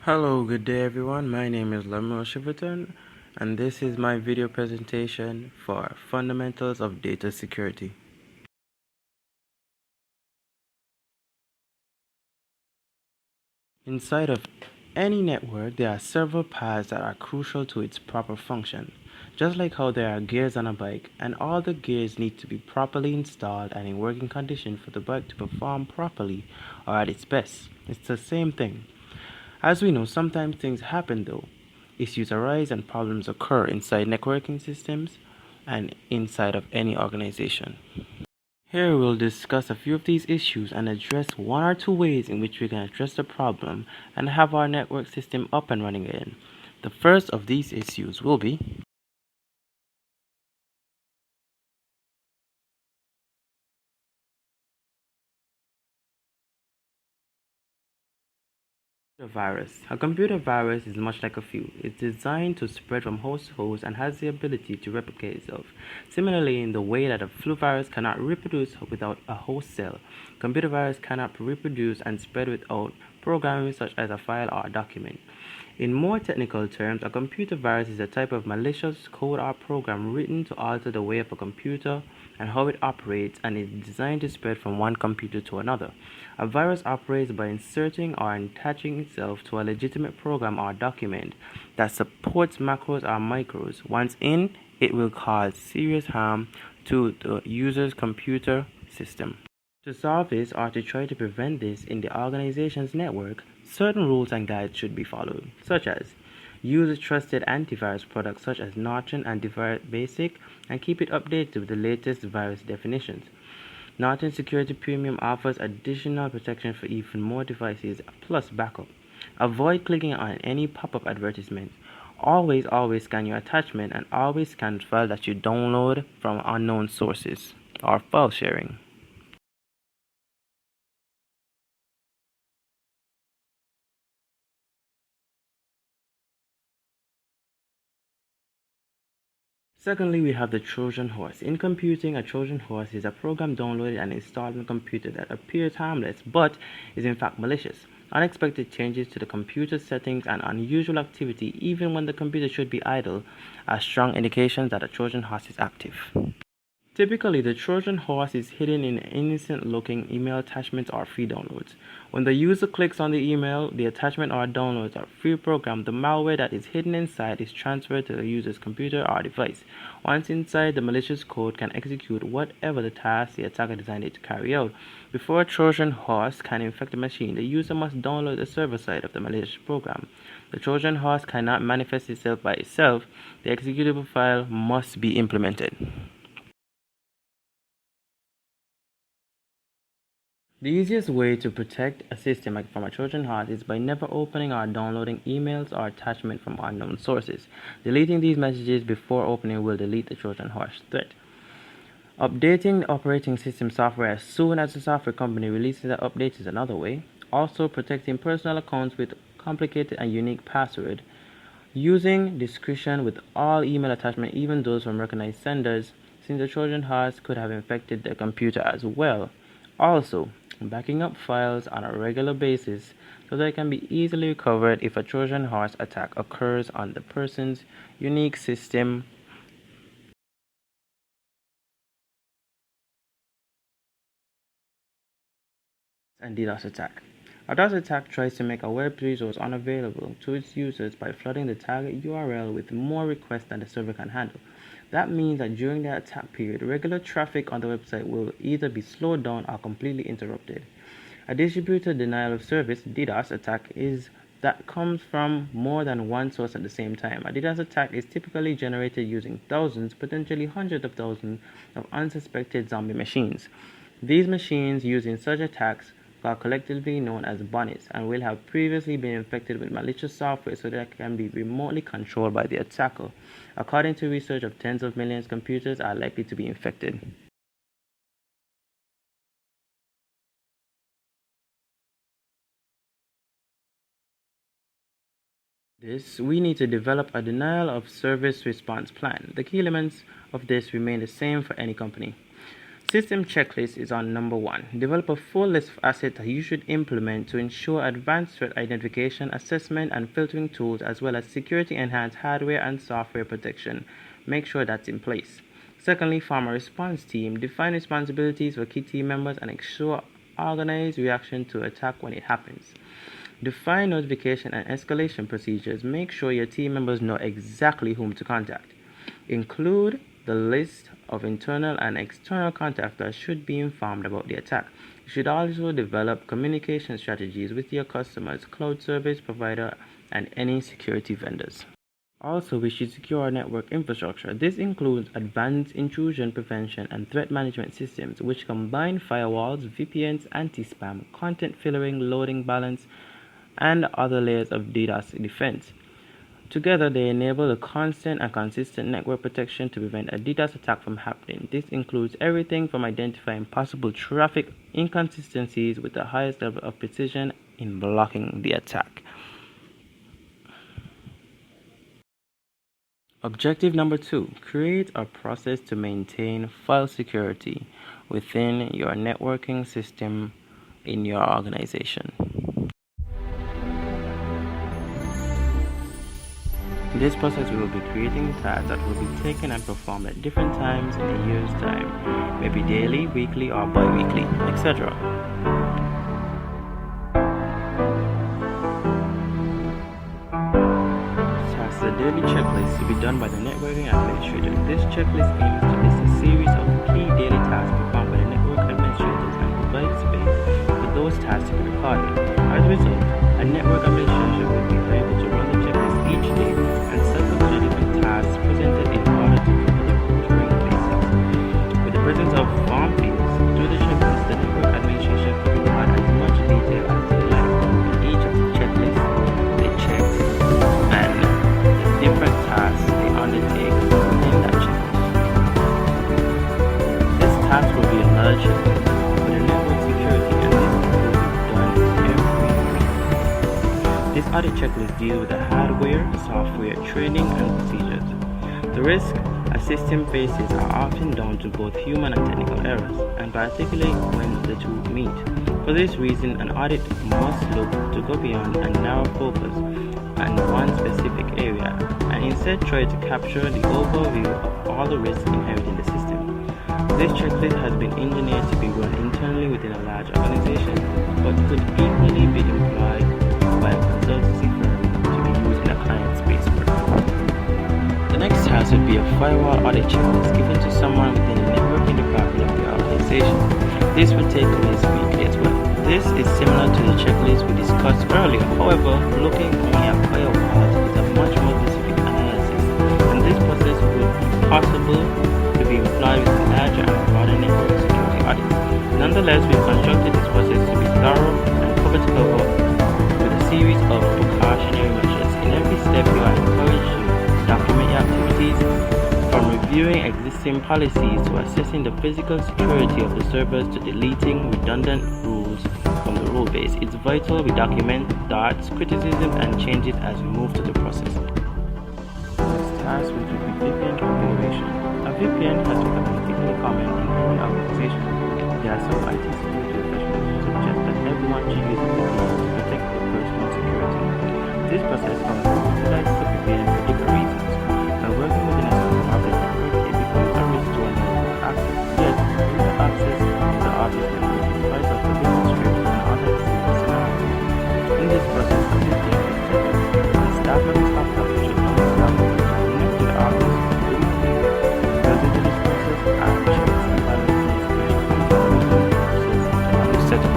Hello, good day everyone. My name is Lemuel Shiverton, and this is my video presentation for Fundamentals of Data Security. Inside of any network, there are several paths that are crucial to its proper function. Just like how there are gears on a bike, and all the gears need to be properly installed and in working condition for the bike to perform properly or at its best. It's the same thing. As we know, sometimes things happen though. Issues arise and problems occur inside networking systems and inside of any organization. Here we'll discuss a few of these issues and address one or two ways in which we can address the problem and have our network system up and running again. The first of these issues will be a virus. A computer virus is much like a flu. It's designed to spread from host to host and has the ability to replicate itself. Similarly, in the way that a flu virus cannot reproduce without a host cell, computer virus cannot reproduce and spread without programming such as a file or a document. In more technical terms, a computer virus is a type of malicious code or program written to alter the way of a computer and how it operates, and is designed to spread from one computer to another. A virus operates by inserting or attaching itself to a legitimate program or document that supports macros or micros. Once in, it will cause serious harm to the user's computer system. To solve this or to try to prevent this in the organization's network, certain rules and guides should be followed, such as use trusted antivirus products such as Norton Antivirus Basic and keep it updated with the latest virus definitions. Norton Security Premium offers additional protection for even more devices plus backup. Avoid clicking on any pop-up advertisement. Always scan your attachment and always scan files that you download from unknown sources or file sharing. Secondly, we have the Trojan horse. In computing, a Trojan horse is a program downloaded and installed on a computer that appears harmless but is in fact malicious. Unexpected changes to the computer settings and unusual activity even when the computer should be idle are strong indications that a Trojan horse is active. Typically, the Trojan horse is hidden in innocent-looking email attachments or free downloads. When the user clicks on the email, the attachment or downloads or free program, the malware that is hidden inside is transferred to the user's computer or device. Once inside, the malicious code can execute whatever the task the attacker designed it to carry out. Before a Trojan horse can infect a machine, the user must download the server side of the malicious program. The Trojan horse cannot manifest itself by itself. The executable file must be implemented. The easiest way to protect a system from a Trojan horse is by never opening or downloading emails or attachments from unknown sources. Deleting these messages before opening will delete the Trojan horse threat. Updating the operating system software as soon as the software company releases the update is another way. Also, protecting personal accounts with complicated and unique password. Using discretion with all email attachments, even those from recognized senders, since the Trojan horse could have infected the computer as well. Also, backing up files on a regular basis so they can be easily recovered if a Trojan horse attack occurs on the person's unique system. And DDoS attack. A DDoS attack tries to make a web resource unavailable to its users by flooding the target URL with more requests than the server can handle. That means that during the attack period, regular traffic on the website will either be slowed down or completely interrupted. A distributed denial of service (DDoS) attack is that comes from more than one source at the same time. A DDoS attack is typically generated using thousands, potentially hundreds of thousands, of unsuspected zombie machines. These machines used in such attacks are collectively known as bonnets and will have previously been infected with malicious software so that can be remotely controlled by the attacker. According to research of tens of millions, computers are likely to be infected. We need to develop a denial of service response plan. The key elements of this remain the same for any company. System checklist is on number 1. Develop a full list of assets that you should implement to ensure advanced threat identification, assessment, and filtering tools, as well as security-enhanced hardware and software protection. Make sure that's in place. Secondly, form a response team. Define responsibilities for key team members and ensure organized reaction to attack when it happens. Define notification and escalation procedures. Make sure your team members know exactly whom to contact. Include the list of internal and external contacts that should be informed about the attack. You should also develop communication strategies with your customers, cloud service provider, and any security vendors. Also, we should secure our network infrastructure. This includes advanced intrusion prevention and threat management systems, which combine firewalls, VPNs, anti-spam, content filtering, loading balance, and other layers of DDoS defense. Together, they enable a constant and consistent network protection to prevent a DDoS attack from happening. This includes everything from identifying possible traffic inconsistencies with the highest level of precision in blocking the attack. Objective number 2, create a process to maintain file security within your networking system in your organization. In this process, we will be creating tasks that will be taken and performed at different times in a year's time, maybe daily, weekly, or bi-weekly, etc. Tasks a daily checklist to be done by the networking administrator. This checklist aims to list a series of key daily tasks performed by the network administrators and provide space for those tasks to be recorded. As a result, a network administrator will be able to run the checklist each day and circle the different tasks presented in order to cover the recurring basics. With the presence of form fields, through the checklist, the network administration can provide as much detail as they like in each of the checklists, the checks, and the different tasks they undertake within that checklist. This task will be another checklist for the network security, and this will be done every week. This audit checklist deals with the hardware, software, training, and procedures. The risk a system faces are often down to both human and technical errors, and particularly when the two meet. For this reason, an audit must look to go beyond and narrow focus on one specific area, and instead try to capture the overview of all the risks inherent in the system. This checklist has been engineered to be run internally within a large organization, but could equally be employed by a consultancy firm to be used in a client-based work. The next task would be a firewall audit checklist given to someone within the networking department of the organization. This would take place weekly as well. This is similar to the checklist we discussed earlier. However, looking only at firewalls is a much more specific analysis, and this process would be possible to be employed with larger and broader network security audits. Nonetheless, we've constructed this process to be thorough and cover to cover with a series of precautionary measures. In every step, you are encouraged to document your activities, from reviewing existing policies to assessing the physical security of the servers to deleting redundant rules from the rule base. It's vital we document thoughts, criticisms, and changes as we move through the process. Next task will be VPN configuration. A VPN has become particularly common in any organization. There are some IT security professionals who suggest that everyone should use a VPN to protect their personal security. This process, however, utilizes a VPN for different reasons. By working within a certain office network, it becomes a risk to unknown access. Yet, remote access to the office network is vital for business trips and other scenarios. In this process, a VPN is set up, and staff members of the office should know exactly to connect to the office remotely. Built into this process are checks and balances which control the process to have a setup.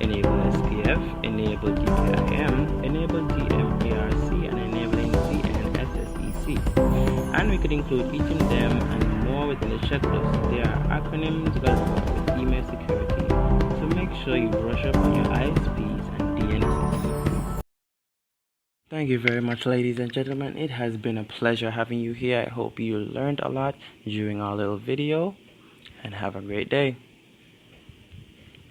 Enable SPF, enable DKIM, enable DMARC, and enabling CNSSEC. And we could include each of them and more within the checklist. There are acronyms galore with email security, so make sure you brush up on your ISPs and DNSs. Thank you very much, ladies and gentlemen. It has been a pleasure having you here. I hope you learned a lot during our little video, and have a great day.